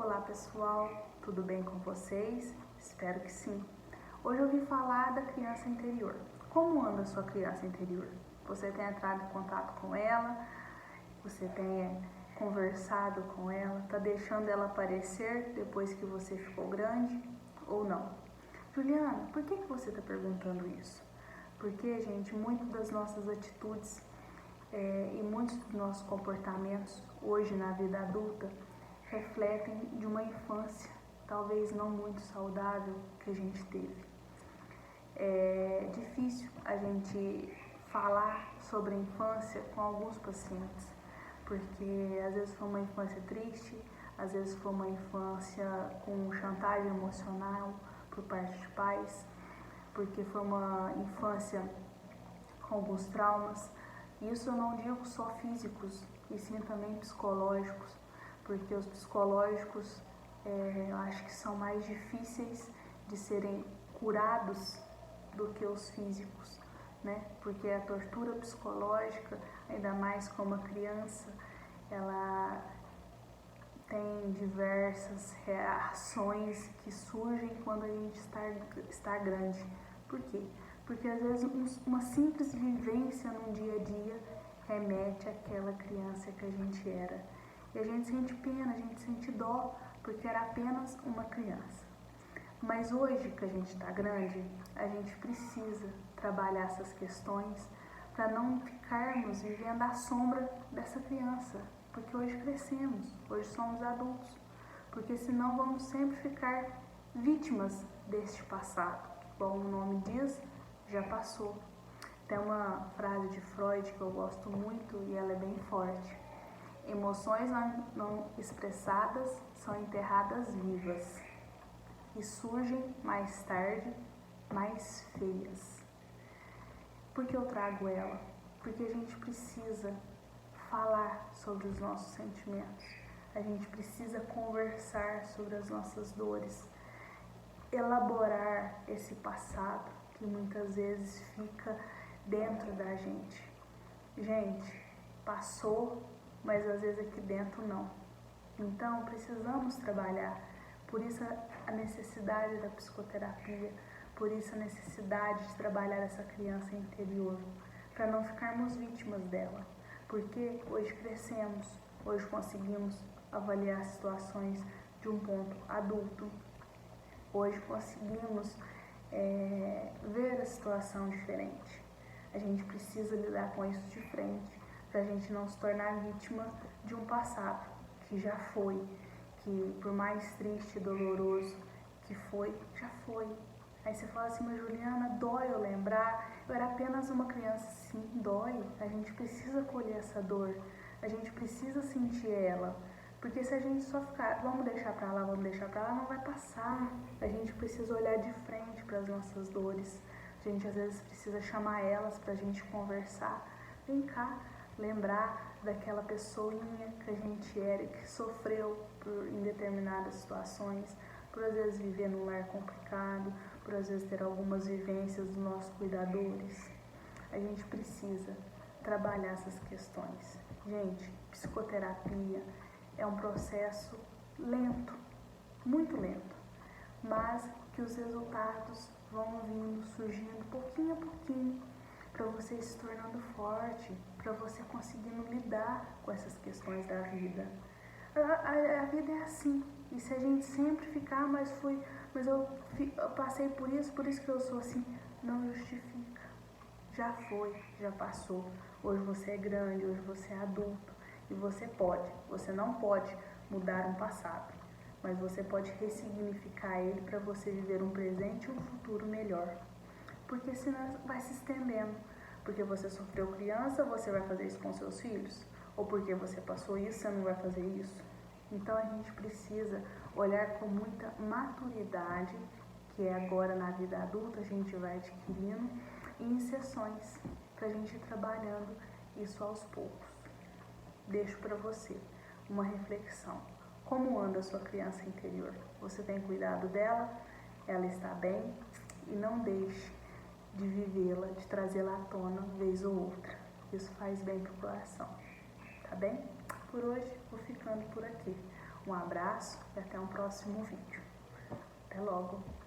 Olá pessoal, tudo bem com vocês? Espero que sim. Hoje eu vim falar da criança interior. Como anda a sua criança interior? Você tem entrado em contato com ela? Você tem conversado com ela? Está deixando ela aparecer depois que você ficou grande ou não? Juliana, por que você está perguntando isso? Porque, gente, muitas das nossas atitudes e muitos dos nossos comportamentos hoje na vida adulta refletem de uma infância talvez não muito saudável que a gente teve. É difícil a gente falar sobre a infância com alguns pacientes, porque às vezes foi uma infância triste, às vezes foi uma infância com chantagem emocional por parte de pais, porque foi uma infância com alguns traumas. Isso eu não digo só físicos, e sim também psicológicos, porque os psicológicos eu acho que são mais difíceis de serem curados do que os físicos, né? Porque a tortura psicológica, ainda mais com uma criança, ela tem diversas reações que surgem quando a gente está grande. Por quê? Porque às vezes uma simples vivência num dia a dia remete àquela criança que a gente era. E a gente sente pena, a gente sente dó, porque era apenas uma criança. Mas hoje que a gente está grande, a gente precisa trabalhar essas questões para não ficarmos vivendo à sombra dessa criança. Porque hoje crescemos, hoje somos adultos. Porque senão vamos sempre ficar vítimas deste passado. Como o nome diz, já passou. Tem uma frase de Freud que eu gosto muito e ela é bem forte. Emoções não expressadas são enterradas vivas e surgem mais tarde mais feias. Por que eu trago ela? Porque a gente precisa falar sobre os nossos sentimentos, a gente precisa conversar sobre as nossas dores, elaborar esse passado que muitas vezes fica dentro da gente. Gente, passou, mas às vezes aqui dentro não. Então precisamos trabalhar, por isso a necessidade da psicoterapia, por isso a necessidade de trabalhar essa criança interior, para não ficarmos vítimas dela, porque hoje crescemos, hoje conseguimos avaliar situações de um ponto adulto, hoje conseguimos ver a situação diferente. A gente precisa lidar com isso de frente, para a gente não se tornar vítima de um passado que já foi, que por mais triste e doloroso que foi, já foi. Aí você fala assim, mas Juliana, dói eu lembrar, eu era apenas uma criança. Sim, dói, a gente precisa colher essa dor, a gente precisa sentir ela, porque se a gente só ficar, vamos deixar pra lá, não vai passar. A gente precisa olhar de frente para as nossas dores, a gente às vezes precisa chamar elas pra gente conversar. Vem cá, lembrar daquela pessoinha que a gente era e que sofreu em determinadas situações, por às vezes viver num lar complicado, por às vezes ter algumas vivências dos nossos cuidadores. A gente precisa trabalhar essas questões. Gente, psicoterapia é um processo lento, muito lento, mas que os resultados vão vindo, surgindo pouquinho a pouquinho, para você se tornando forte, para você conseguindo lidar com essas questões da vida. A vida é assim, e se a gente sempre ficar, mas eu passei por isso que eu sou assim, não justifica. Já foi, já passou. Hoje você é grande, hoje você é adulto, e você não pode mudar um passado, mas você pode ressignificar ele para você viver um presente e um futuro melhor. Porque senão vai se estendendo. Porque você sofreu criança, você vai fazer isso com seus filhos? Ou porque você passou isso, você não vai fazer isso? Então a gente precisa olhar com muita maturidade, que é agora na vida adulta a gente vai adquirindo, e em sessões, para a gente ir trabalhando isso aos poucos. Deixo para você uma reflexão. Como anda a sua criança interior? Você tem cuidado dela? Ela está bem? E não deixe de vivê-la, de trazê-la à tona vez ou outra. Isso faz bem pro coração. Tá bem? Por hoje, vou ficando por aqui. Um abraço e até um próximo vídeo. Até logo!